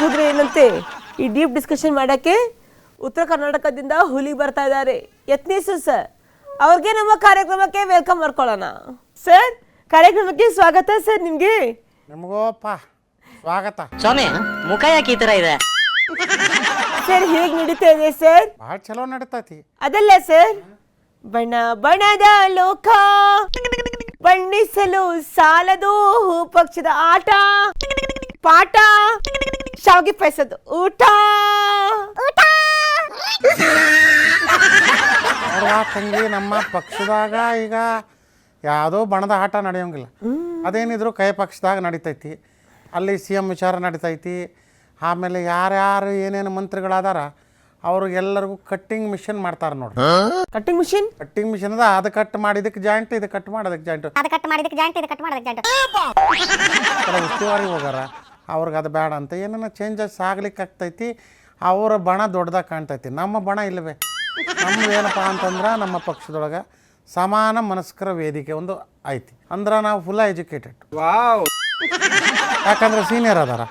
ಹೋದ್ರೆ ಏನಂತೆ ಈ ಡೀಪ್ ಡಿಸ್ಕಷನ್ ಮಾಡೋಕ್ಕೆ ಉತ್ತರ ಕರ್ನಾಟಕದಿಂದ ಹುಲಿ ಬರ್ತಾ ಇದ್ದಾರೆ ಯತ್ನಿಸು ಸರ್. ಅವ್ರಿಗೆ ನಮ್ಮ ಕಾರ್ಯಕ್ರಮಕ್ಕೆ ವೆಲ್ಕಮ್ ಮಾಡ್ಕೊಳ್ಳೋಣ. ಸರ್ ಕಾರ್ಯಕ್ರಮಕ್ಕೆ ಸ್ವಾಗತ ಸರ್. ನಿಮ್ಗೆ ನಿಮಗೋಪ್ಪ ಸ್ವಾಗತ. ಸ್ವಾಮಿ ಮುಖ ಯಾಕೆ ಈ ತರ ಇದೆ ಸರ್? ಹೇಗ್ ನಡೀತಾ ಇದೆ ಸರ್? ಭಾಳ ಚಲೋ ನಡೀತೈತಿ. ಅದಲ್ಲ ಸರ್, ಬಣ್ಣ ಬಣ್ಣದ ಲೋಕ ಬಣ್ಣಿಸಲು ಸಾಲದು ಪಕ್ಷದ ಆಟ ಪಾಠ ಶಾವಿಗೆ ಪಾಯಸದ ಊಟ ತಂಗಿ ನಮ್ಮ ಪಕ್ಷದಾಗ ಈಗ ಯಾವುದೋ ಬಣದ ಆಟ ನಡೆಯೋಂಗಿಲ್ಲ. ಅದೇನಿದ್ರು ಕೈ ಪಕ್ಷದಾಗ ನಡೀತೈತಿ. ಅಲ್ಲಿ CM ವಿಚಾರ ನಡೀತೈತಿ. ಆಮೇಲೆ ಯಾರ್ಯಾರು ಏನೇನು ಮಂತ್ರಿಗಳಾದಾರ ಅವ್ರಿಗೆಲ್ಲರಿಗೂ ಕಟ್ಟಿಂಗ್ ಮಿಷನ್ ಮಾಡ್ತಾರೆ ನೋಡಿ. ಕಟ್ಟಿಂಗ್ ಮಿಷನ್ ಅದ ಅದು ಕಟ್ ಮಾಡಿದಕ್ಕೆ ಜಾಯಿಂಟ್, ಇದು ಕಟ್ ಮಾಡೋದಕ್ಕೆ ಜಾಯಿಂಟ್, ಉಸ್ತುವಾರಿ ಹೋಗಾರ. ಅವ್ರಿಗೆ ಅದು ಬೇಡ ಅಂತ ಏನೇನೋ ಚೇಂಜಸ್ ಆಗ್ಲಿಕ್ಕೆ ಆಗ್ತೈತಿ. ಅವರ ಬಣ ದೊಡ್ಡದಾಗ ಕಾಣ್ತೈತಿ, ನಮ್ಮ ಬಣ ಇಲ್ಲವೇ. ನಮ್ದು ಏನಪ್ಪ ಅಂತಂದ್ರೆ ನಮ್ಮ ಪಕ್ಷದೊಳಗೆ ಸಮಾನ ಮನಸ್ಕರ ವೇದಿಕೆ ಒಂದು ಐತಿ. ಅಂದ್ರೆ ನಾವು ಫುಲ್ ಎಜುಕೇಟೆಡ್. ಯಾಕಂದ್ರೆ ಸೀನಿಯರ್ ಅದಾರ,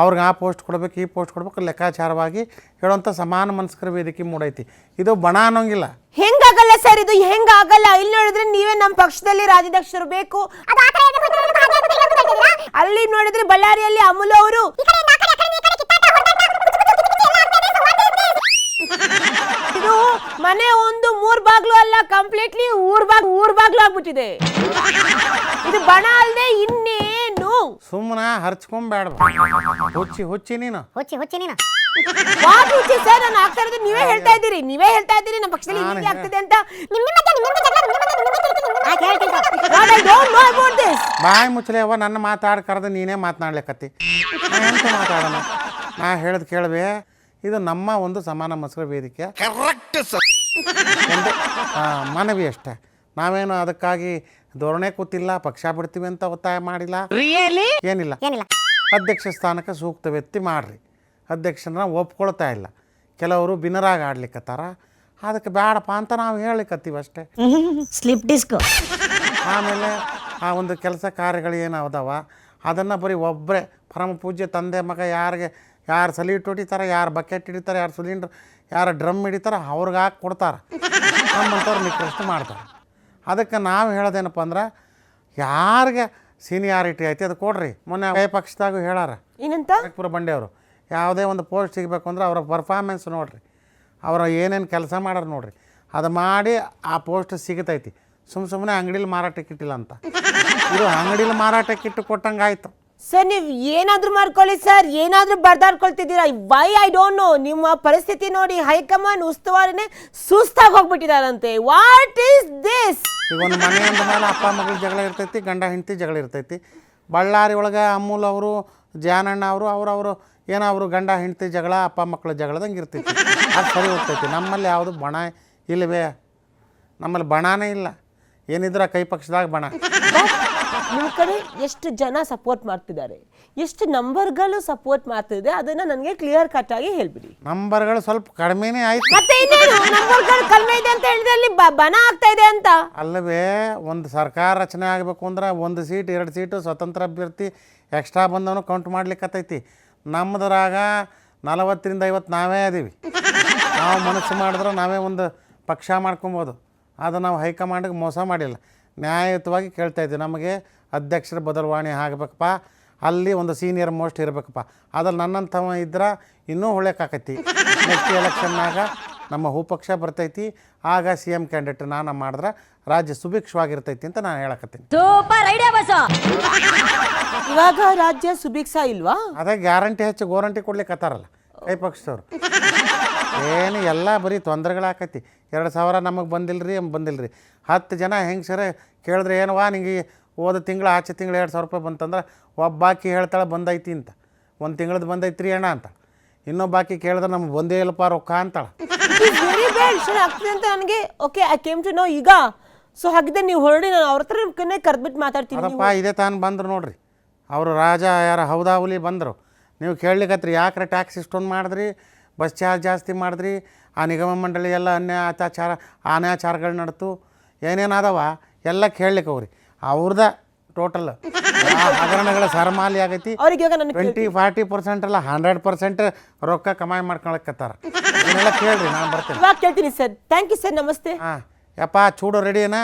ಅವ್ರಿಗೆ ಆ ಪೋಸ್ಟ್ ಕೊಡ್ಬೇಕು ಈ ಪೋಸ್ಟ್ ಕೊಡ್ಬೇಕು ಲೆಕ್ಕಾಚಾರವಾಗಿ ಹೇಳುವಂಥ ಸಮಾನ ಮನಸ್ಕರ ವೇದಿಕೆ ಮೂಡೈತಿ. ಇದು ಬಣ ಅನ್ನೋಂಗಿಲ್ಲ. ಹೆಂಗಾಗಲ್ಲ ಸರ್, ಇದು ಹೆಂಗಾಗಲ್ಲ. ಇಲ್ಲಿ ನೋಡಿದ್ರೆ ನೀವೇ ನಮ್ಮ ಪಕ್ಷದಲ್ಲಿ ರಾಜ್ಯಾಧ್ಯಕ್ಷರು ಬೇಕು, ಅಲ್ಲಿ ನೋಡಿದ್ರೆ ಬಳ್ಳಾರಿಯಲ್ಲಿ ಅಮೂಲ್ ಅವರು, ಇದು ಮನೆ ಒಂದು 3 ಬಾಗ್ಲು ಅಲ್ಲ, ಕಂಪ್ಲೀಟ್ಲಿ ಊರ್ ಬಾಗ್ಲು ಆಗ್ಬಿಟ್ಟಿದೆ. ಇದು ಬಣ ಅಲ್ಲದೆ ಇನ್ನೇನು. ಸುಮ್ಮನೆ ಹರ್ಚ್ಕೊಂಬೇಡ, ಹುಚ್ಚಿ ನೀನು. ಸರ್ ನಾನು ಆಗ್ತಾ ಇರೋದು ನೀವೇ ಹೇಳ್ತಾ ಇದ್ದೀರಿ ನಮ್ಮ ಪಕ್ಷದಲ್ಲಿ ಹೀಗೆ ಆಗ್ತಿದೆ ಅಂತ. ಬಾಯಿ ಮುಚ್ಚಲೇವ, ನನ್ನ ಮಾತಾಡ್ ಕರೆದು ನೀನೇ ಮಾತನಾಡ್ಲಿಕ್ಕತ್ತಿ. ಎಂತ ಮಾತಾಡೋಣ? ನಾ ಹೇಳದ್ ಕೇಳಬೇ. ಇದು ನಮ್ಮ ಒಂದು ಸಮಾನ ಮನಸ್ಕರ ವೇದಿಕೆ ಒಂದು ಮನವಿ ಅಷ್ಟೇ. ನಾವೇನು ಅದಕ್ಕಾಗಿ ಧೋರಣೆ ಕೂತಿಲ್ಲ, ಪಕ್ಷ ಬಿಡ್ತೀವಿ ಅಂತ ಒತ್ತಾಯ ಮಾಡಿಲ್ಲ, ಏನಿಲ್ಲ. ಅಧ್ಯಕ್ಷ ಸ್ಥಾನಕ್ಕೆ ಸೂಕ್ತ ವ್ಯಕ್ತಿ ಮಾಡ್ರಿ. ಅಧ್ಯಕ್ಷನ ಒಪ್ಕೊಳ್ತಾ ಇಲ್ಲ, ಕೆಲವರು ಬಿನರಾಗ ಆಡ್ಲಿಕ್ಕತ್ತಾರ. ಅದಕ್ಕೆ ಬೇಡಪ್ಪ ಅಂತ ನಾವು ಹೇಳಿಕತ್ತೀವಿ ಅಷ್ಟೇ. Slip disc. ಆಮೇಲೆ ಆ ಒಂದು ಕೆಲಸ ಕಾರ್ಯಗಳು ಏನು ಅದಾವ ಅದನ್ನು ಬರೀ ಒಬ್ಬರೇ ಪರಮ ಪೂಜ್ಯ ತಂದೆ ಮಗ ಯಾರು ಸಲೀಟ್ ಹೊಡಿತಾರೆ, ಯಾರು ಬಕೆಟ್ ಹಿಡಿತಾರೆ, ಯಾರು ಸಿಲಿಂಡ್ರ್, ಯಾರು ಡ್ರಮ್ ಹಿಡಿತಾರೆ ಅವ್ರಿಗೆ ಹಾಕಿ ಕೊಡ್ತಾರೆ. ನಮ್ಮಂಥವ್ರು ನಿಕೃಷ್ಟ ಮಾಡ್ತಾರೆ. ಅದಕ್ಕೆ ನಾವು ಹೇಳೋದೇನಪ್ಪ ಅಂದ್ರೆ ಯಾರಿಗೆ ಸೀನಿಯಾರಿಟಿ ಐತಿ ಅದು ಕೊಡ್ರಿ. ಮೊನ್ನೆ ಕೈ ಪಕ್ಷದಾಗೂ ಹೇಳಾರ ಏನಂತ, ಪುರ ಬಂಡೆಯವರು ಯಾವುದೇ ಒಂದು ಪೋಸ್ಟ್ ಸಿಗಬೇಕು ಅಂದ್ರೆ ಅವರ ಪರ್ಫಾರ್ಮೆನ್ಸ್ ನೋಡಿರಿ, ಅವರ ಏನೇನು ಕೆಲಸ ಮಾಡೋರು ನೋಡಿರಿ, ಅದು ಮಾಡಿ ಆ ಪೋಸ್ಟ್ ಸಿಗತೈತಿ. ಸುಮ್ಮನೆ ಅಂಗಡೀಲಿ ಮಾರಾಟಕ್ಕೆ ಇಟ್ಟಿಲ್ಲ ಅಂತ. ಇದು ಅಂಗಡೀಲಿ ಮಾರಾಟಕ್ಕೆ ಇಟ್ಟು ಕೊಟ್ಟಂಗೆ ಆಯಿತು. ಸರ್ ನೀವು ಏನಾದ್ರೂ ಮಾಡ್ಕೊಳ್ಳಿ ಸರ್, ಏನಾದ್ರೂ ಬರ್ದಾಡ್ಕೊಳ್ತಿದ್ದೀರಾ. Why I don't know. ನಿಮ್ಮ ಪರಿಸ್ಥಿತಿ ನೋಡಿ ಹೈಕಮಾಂಡ್ ಉಸ್ತುವಾರಿನೇ ಸುಸ್ತಾಗಿ ಹೋಗ್ಬಿಟ್ಟಿದಾರಂತೆ. What is this? ಈಗ ಒಂದು ಮನೆಯಿಂದ ಮೇಲೆ ಅಪ್ಪ ಮಗಳ ಜಗಳ ಇರ್ತೈತಿ, ಗಂಡ ಹೆಂಡತಿ ಜಗಳ ಇರ್ತೈತಿ. ಬಳ್ಳಾರಿ ಒಳಗೆ ಅಮೂಲ್ ಅವರು, ಜಾನಣ್ಣ ಅವರು ಏನೋ ಅವರು ಗಂಡ ಹೆಂಡತಿ ಜಗಳ, ಅಪ್ಪ ಮಕ್ಕಳ ಜಗಳದಂಗೆ ಇರ್ತೈತಿ. ಅದು ಸರಿ ಹೋಗ್ತೈತಿ. ನಮ್ಮಲ್ಲಿ ಯಾವುದು ಬಣ ಇಲ್ಲವೇ? ನಮ್ಮಲ್ಲಿ ಬಣನೇ ಇಲ್ಲ. ಏನಿದ್ರೆ ಕೈ ಪಕ್ಷದಾಗ ಬಣ. ನಿಮ್ಮ ಕಡೆ ಎಷ್ಟು ಜನ ಸಪೋರ್ಟ್ ಮಾಡ್ತಿದ್ದಾರೆ, ಎಷ್ಟು ನಂಬರ್ಗಳು ಸಪೋರ್ಟ್ ಮಾಡ್ತಿದೆ, ಅದನ್ನ ನನಗೆ ಕ್ಲಿಯರ್ ಕಟ್ ಆಗಿ ಹೇಳ್ಬಿಡಿ. ನಂಬರ್ಗಳು ಸ್ವಲ್ಪ ಕಡಿಮೆನೇ ಆಯ್ತು. ಮತ್ತೆ ಇನ್ನೇನು ನಂಬರ್ಗಳು ಕಡಿಮೆ ಇದೆ ಅಂತ ಹೇಳಿದ್ರೆ ಅಲ್ಲಿ ಬಣ ಆಗ್ತಾ ಇದೆ ಅಂತ ಅಲ್ಲವೇ? ಒಂದು ಸರ್ಕಾರ ರಚನೆ ಆಗಬೇಕು ಅಂದ್ರೆ 1 ಸೀಟ್ 2 ಸೀಟು ಸ್ವತಂತ್ರ ಅಭ್ಯರ್ಥಿ ಎಕ್ಸ್ಟ್ರಾ ಬಂದವನು ಕೌಂಟ್ ಮಾಡ್ಲಿಕ್ಕತ್ತೈತಿ. ನಮ್ಮದ್ರಾಗ 40ರಿಂದ 50 ನಾವೇ ಅದೀವಿ. ನಾವು ಮನಸ್ಸು ಮಾಡಿದ್ರೆ ನಾವೇ ಒಂದು ಪಕ್ಷ ಮಾಡ್ಕೊಬೋದು. ಅದು ನಾವು ಹೈಕಮಾಂಡ್ಗೆ ಮೋಸ ಮಾಡಿಲ್ಲ, ನ್ಯಾಯಯುತವಾಗಿ ಕೇಳ್ತಾ ಇದ್ದೀವಿ. ನಮಗೆ ಅಧ್ಯಕ್ಷರ ಬದಲಾವಣೆ ಆಗಬೇಕಪ್ಪ, ಅಲ್ಲಿ ಒಂದು ಸೀನಿಯರ್ ಮೋಸ್ಟ್ ಇರಬೇಕಪ್ಪ. ಅದ್ರಲ್ಲಿ ನನ್ನಂಥವ ಇದ್ರೆ ಇನ್ನೂ ಹೊಳ್ಯಕ್ಕಾಕೈತಿ. ನೆಕ್ಸ್ಟ್ ಎಲೆಕ್ಷನ್ನಾಗ ನಮ್ಮ ಹೂಪಕ್ಷ ಬರ್ತೈತಿ, ಆಗ CM ಕ್ಯಾಂಡಿಡೇಟ್ ನಾನು ಮಾಡಿದ್ರೆ ರಾಜ್ಯ ಸುಭಿಕ್ಷವಾಗಿರ್ತೈತಿ ಅಂತ ನಾನು ಹೇಳಕತ್ತೀನಿ. ಇವಾಗ ರಾಜ್ಯ ಸುಭಿಕ್ಷ ಇಲ್ವಾ? ಅದೇ ಗ್ಯಾರಂಟಿ ಹೆಚ್ಚು ಗೋರಂಟಿ ಕೊಡ್ಲಿಕ್ಕತ್ತಾರಲ್ಲ ಕೈ ಪಕ್ಷದವ್ರು. ಏನು ಎಲ್ಲ ಬರೀ ತೊಂದರೆಗಳಾಕೈತಿ. 2,000 ನಮಗೆ ಬಂದಿಲ್ಲರಿ 10 ಜನ ಹೆಂಗಸರ ಕೇಳಿದ್ರೆ ಏನವಾ ನಿಂಗೆ ಹೋದ ತಿಂಗಳು ಆಚೆ ತಿಂಗಳು 2,000 ರೂಪಾಯಿ ಬಂತಂದ್ರೆ ಒಬ್ಬಾಕಿ ಹೇಳ್ತಾಳೆ ಬಂದೈತಿ ಅಂತ, 1 ತಿಂಗಳದ್ದು ಬಂದೈತ್ರಿ ಅಣ್ಣ ಅಂತ. ಇನ್ನೊಬ್ಬಾಕಿ ಕೇಳಿದ್ರೆ ನಮ್ಗೆ ಬಂದೇ ಇಲ್ಲಪ್ಪ ರೊಕ್ಕ ಅಂತಾಳೆ. ಆಗ್ತದೆ ಅಂತ ನನಗೆ okay I came to know ಈಗ. ಸೊ ಹಾಗಿದ್ದೆ ನೀವು ಹೊರಡಿ, ನಾನು ಅವ್ರ ಹತ್ರ ಕರೆದ್ಬಿಟ್ಟು ಮಾತಾಡ್ತೀನಿ. ಅದಪ್ಪ ಇದೇ ತಾನು ಬಂದರು ನೋಡ್ರಿ, ಅವರು ರಾಜ ಯಾರು ಹೌದಾಹುಲಿ ಬಂದರು. ನೀವು ಕೇಳಲಿಕ್ಕತ್ರಿ ಯಾಕ್ರೆ ಟ್ಯಾಕ್ಸ್ ಇಷ್ಟೊಂದು ಮಾಡಿದ್ರಿ, ಬಸ್ ಚಾರ್ಜ್ ಜಾಸ್ತಿ ಮಾಡಿದ್ರಿ, ಆ ನಿಗಮ ಮಂಡಳಿ ಎಲ್ಲ ಅನಾಚಾರಗಳು ನಡ್ತು, ಏನೇನಾದವ ಎಲ್ಲ ಕೇಳಲಿಕ್ಕೆ ಹೋಗ್ರಿ. ಅವ್ರದ ಟೋಟಲ್ ಹಗರಣಗಳ ಸರಮಾಲಿ ಆಗೈತಿ. ಅವ್ರಿಗೆ ಇವಾಗ ನನಗೆ 20-40% ಅಲ್ಲ 100% ರೊಕ್ಕ ಕಮಾಯಿ ಮಾಡ್ಕೊಳಕತ್ತಾರ. ಇದನ್ನೆಲ್ಲ ಕೇಳ್ರಿ, ನಾನು ಬರ್ತೇನೆ. ಇವಾಗ ಕೇಳ್ತೀನಿ ಸರ್. ಥ್ಯಾಂಕ್ ಯು ಸರ್, ನಮಸ್ತೆ. ಹಾಂ ಯಪ್ಪ, ಚೂಡು ರೆಡಿ ಏನಾ?